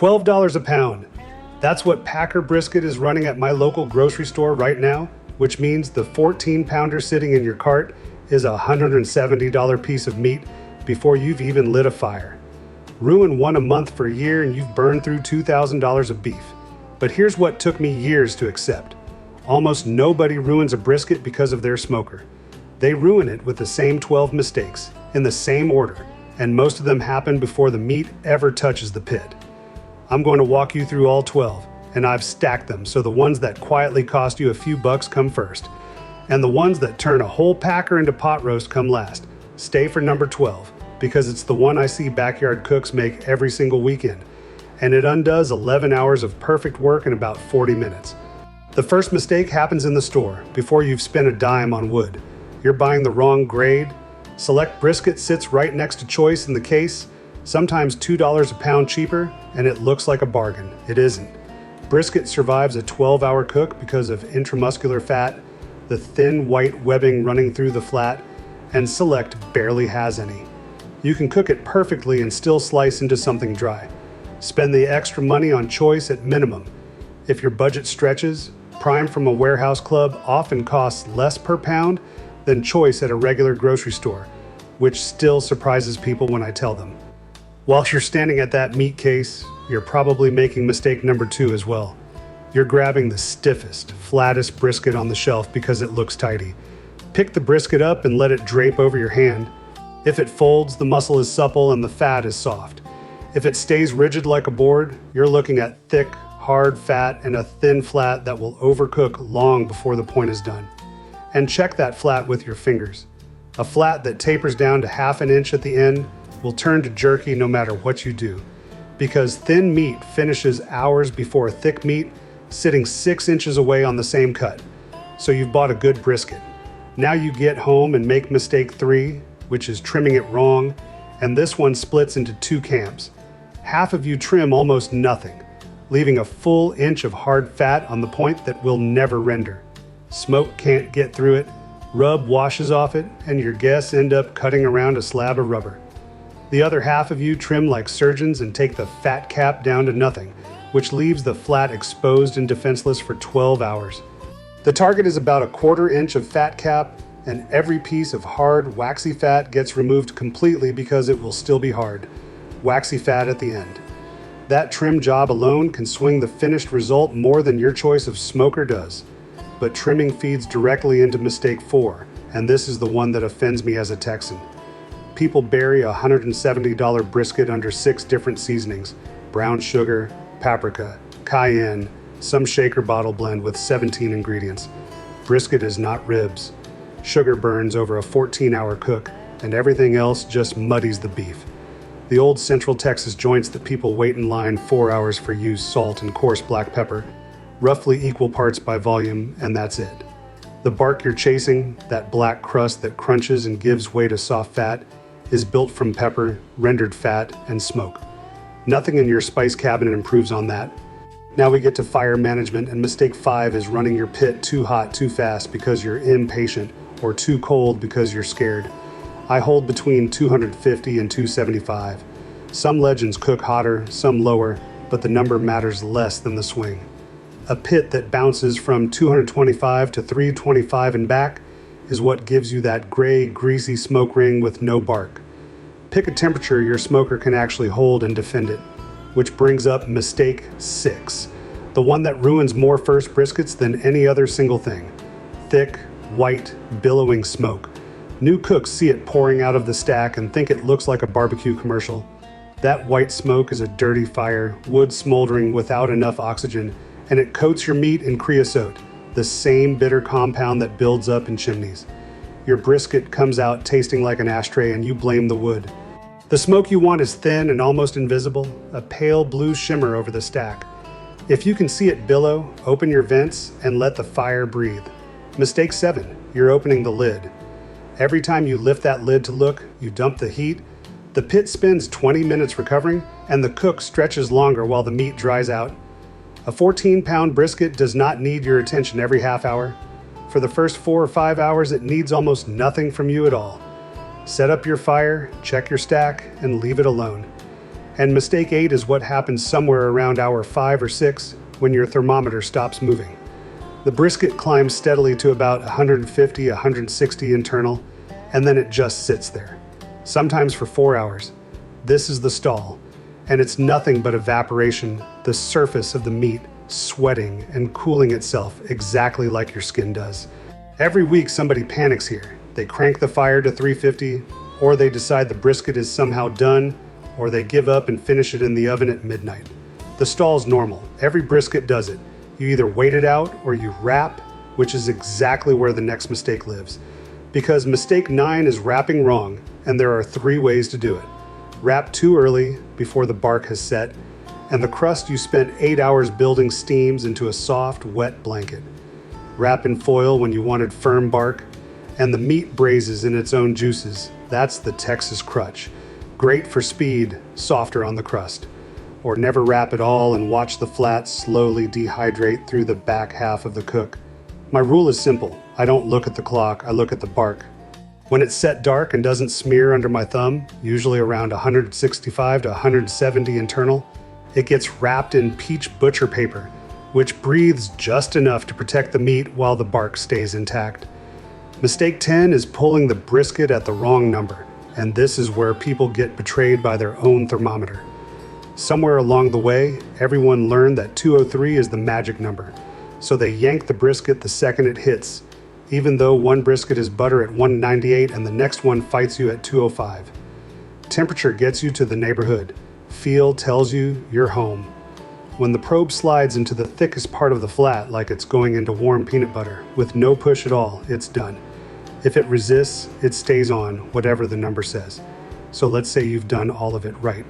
$12 a pound. That's what Packer brisket is running at my local grocery store right now, which means the 14-pounder sitting in your cart is a $170 piece of meat before you've even lit a fire. Ruin one a month for a year and you've burned through $2,000 of beef. But here's what took me years to accept. Almost nobody ruins a brisket because of their smoker. They ruin it with the same 12 mistakes, in the same order, and most of them happen before the meat ever touches the pit. I'm going to walk you through all 12, and I've stacked them so the ones that quietly cost you a few bucks come first, and the ones that turn a whole packer into pot roast come last. Stay for number 12, because it's the one I see backyard cooks make every single weekend, and it undoes 11 hours of perfect work in about 40 minutes. The first mistake happens in the store, before you've spent a dime on wood. You're buying the wrong grade. Select Brisket sits right next to Choice in the case, sometimes $2 a pound cheaper, and it looks like a bargain. It isn't. Brisket survives a 12-hour cook because of intramuscular fat, the thin white webbing running through the flat, and Select barely has any. You can cook it perfectly and still slice into something dry. Spend the extra money on Choice at minimum. If your budget stretches, Prime from a warehouse club often costs less per pound than Choice at a regular grocery store, which still surprises people when I tell them. While you're standing at that meat case, you're probably making mistake number 2 as well. You're grabbing the stiffest, flattest brisket on the shelf because it looks tidy. Pick the brisket up and let it drape over your hand. If it folds, the muscle is supple and the fat is soft. If it stays rigid like a board, you're looking at thick, hard fat and a thin flat that will overcook long before the point is done. And check that flat with your fingers. A flat that tapers down to ½ an inch at the end will turn to jerky no matter what you do, because thin meat finishes hours before thick meat sitting 6 inches away on the same cut. So you've bought a good brisket. Now you get home and make mistake 3, which is trimming it wrong, and this one splits into 2 camps. Half of you trim almost nothing, leaving a full inch of hard fat on the point that will never render. Smoke can't get through it, rub washes off it, and your guests end up cutting around a slab of rubber. The other half of you trim like surgeons and take the fat cap down to nothing, which leaves the flat exposed and defenseless for 12 hours. The target is about a 1/4 inch of fat cap, and every piece of hard, waxy fat gets removed completely because it will still be hard. Waxy fat at the end. That trim job alone can swing the finished result more than your choice of smoker does. But trimming feeds directly into mistake 4, and this is the one that offends me as a Texan. People bury a $170 brisket under 6 different seasonings: brown sugar, paprika, cayenne, some shaker bottle blend with 17 ingredients. Brisket is not ribs. Sugar burns over a 14-hour cook, and everything else just muddies the beef. The old Central Texas joints that people wait in line 4 hours for use salt and coarse black pepper, roughly equal parts by volume, and that's it. The bark you're chasing, that black crust that crunches and gives way to soft fat, is built from pepper, rendered fat, and smoke. Nothing in your spice cabinet improves on that. Now we get to fire management, and mistake 5 is running your pit too hot too fast because you're impatient, or too cold because you're scared. I hold between 250 and 275. Some legends cook hotter, some lower, but the number matters less than the swing. A pit that bounces from 225 to 325 and back is what gives you that gray, greasy smoke ring with no bark. Pick a temperature your smoker can actually hold and defend it, which brings up mistake 6, the one that ruins more first briskets than any other single thing. Thick, white, billowing smoke. New cooks see it pouring out of the stack and think it looks like a barbecue commercial. That white smoke is a dirty fire, wood smoldering without enough oxygen, and it coats your meat in creosote, the same bitter compound that builds up in chimneys. Your brisket comes out tasting like an ashtray and you blame the wood. The smoke you want is thin and almost invisible, a pale blue shimmer over the stack. If you can see it billow, open your vents and let the fire breathe. Mistake 7, you're opening the lid. Every time you lift that lid to look, you dump the heat. The pit spends 20 minutes recovering, and the cook stretches longer while the meat dries out. A 14-pound brisket does not need your attention every half hour. For the first 4 or 5 hours, it needs almost nothing from you at all. Set up your fire, check your stack, and leave it alone. And mistake 8 is what happens somewhere around hour 5 or 6 when your thermometer stops moving. The brisket climbs steadily to about 150, 160 internal, and then it just sits there, sometimes for 4 hours. This is the stall, and it's nothing but evaporation, the surface of the meat sweating and cooling itself exactly like your skin does. Every week somebody panics here. They crank the fire to 350, or they decide the brisket is somehow done, or they give up and finish it in the oven at midnight. The stall's normal. Every brisket does it. You either wait it out or you wrap, which is exactly where the next mistake lives. Because mistake 9 is wrapping wrong, and there are 3 ways to do it. Wrap too early, before the bark has set, and the crust you spent 8 hours building steams into a soft, wet blanket. Wrap in foil when you wanted firm bark, and the meat braises in its own juices. That's the Texas crutch. Great for speed, softer on the crust. Or never wrap at all and watch the flat slowly dehydrate through the back half of the cook. My rule is simple. I don't look at the clock, I look at the bark. When it's set dark and doesn't smear under my thumb, usually around 165 to 170 internal, it gets wrapped in peach butcher paper, which breathes just enough to protect the meat while the bark stays intact. Mistake 10 is pulling the brisket at the wrong number, and this is where people get betrayed by their own thermometer. Somewhere along the way, everyone learned that 203 is the magic number, so they yank the brisket the second it hits, even though one brisket is butter at 198 and the next one fights you at 205. Temperature gets you to the neighborhood. Feel tells you you're home. When the probe slides into the thickest part of the flat, like it's going into warm peanut butter, with no push at all, it's done. If it resists, it stays on, whatever the number says. So let's say you've done all of it right.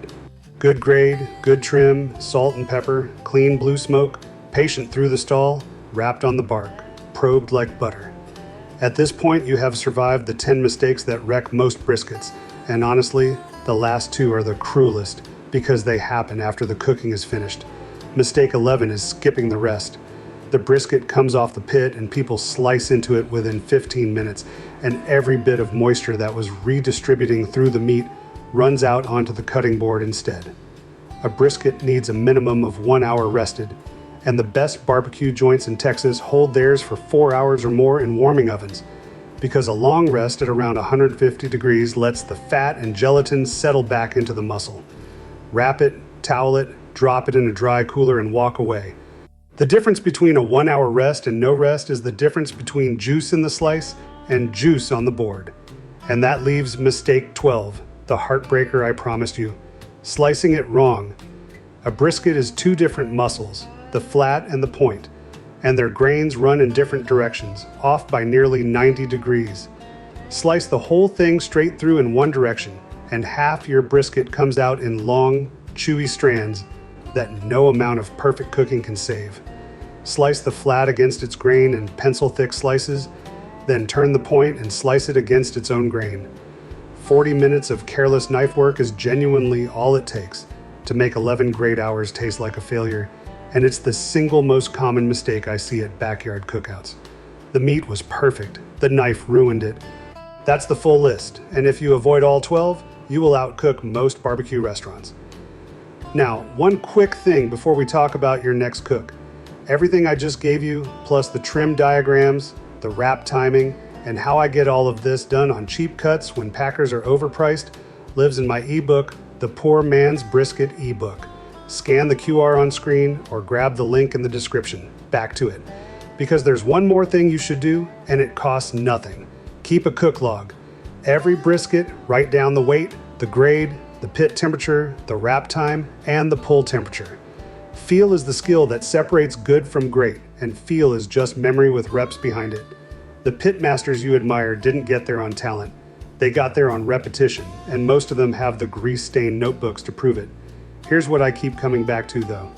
Good grade, good trim, salt and pepper, clean blue smoke, patient through the stall, wrapped on the bark, probed like butter. At this point, you have survived the 10 mistakes that wreck most briskets, and honestly, the last 2 are the cruelest because they happen after the cooking is finished. Mistake 11 is skipping the rest. The brisket comes off the pit and people slice into it within 15 minutes, and every bit of moisture that was redistributing through the meat runs out onto the cutting board instead. A brisket needs a minimum of 1 hour rested, and the best barbecue joints in Texas hold theirs for 4 hours or more in warming ovens, because a long rest at around 150 degrees lets the fat and gelatin settle back into the muscle. Wrap it, towel it, drop it in a dry cooler and walk away. The difference between a 1 hour rest and no rest is the difference between juice in the slice and juice on the board. And that leaves mistake 12, the heartbreaker I promised you. Slicing it wrong. A brisket is 2 different muscles, the flat and the point, and their grains run in different directions, off by nearly 90 degrees. Slice the whole thing straight through in one direction, and half your brisket comes out in long, chewy strands that no amount of perfect cooking can save. Slice the flat against its grain in pencil-thick slices, then turn the point and slice it against its own grain. 40 minutes of careless knife work is genuinely all it takes to make 11 great hours taste like a failure, and it's the single most common mistake I see at backyard cookouts. The meat was perfect, the knife ruined it. That's the full list, and if you avoid all 12, you will outcook most barbecue restaurants. Now, one quick thing before we talk about your next cook. Everything I just gave you, plus the trim diagrams, the wrap timing, and how I get all of this done on cheap cuts when packers are overpriced, lives in my ebook, The Poor Man's Brisket ebook. Scan the QR on screen or grab the link in the description. Back to it. Because there's one more thing you should do, and it costs nothing. Keep a cook log. Every brisket, write down the weight, the grade, the pit temperature, the wrap time, and the pull temperature. Feel is the skill that separates good from great, and feel is just memory with reps behind it. The pit masters you admire didn't get there on talent. They got there on repetition, and most of them have the grease-stained notebooks to prove it. Here's what I keep coming back to though.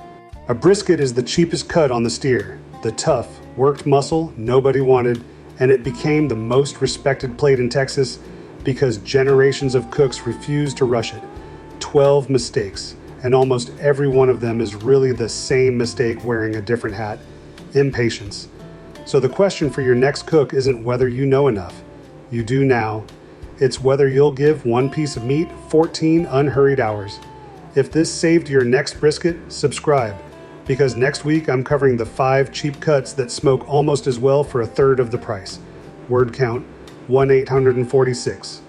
A brisket is the cheapest cut on the steer, the tough, worked muscle nobody wanted, and it became the most respected plate in Texas because generations of cooks refused to rush it. 12 mistakes, and almost every one of them is really the same mistake wearing a different hat: impatience. So the question for your next cook isn't whether you know enough. You do now. It's whether you'll give one piece of meat 14 unhurried hours. If this saved your next brisket, subscribe, because next week I'm covering the 5 cheap cuts that smoke almost as well for a third of the price. Word count 1-846.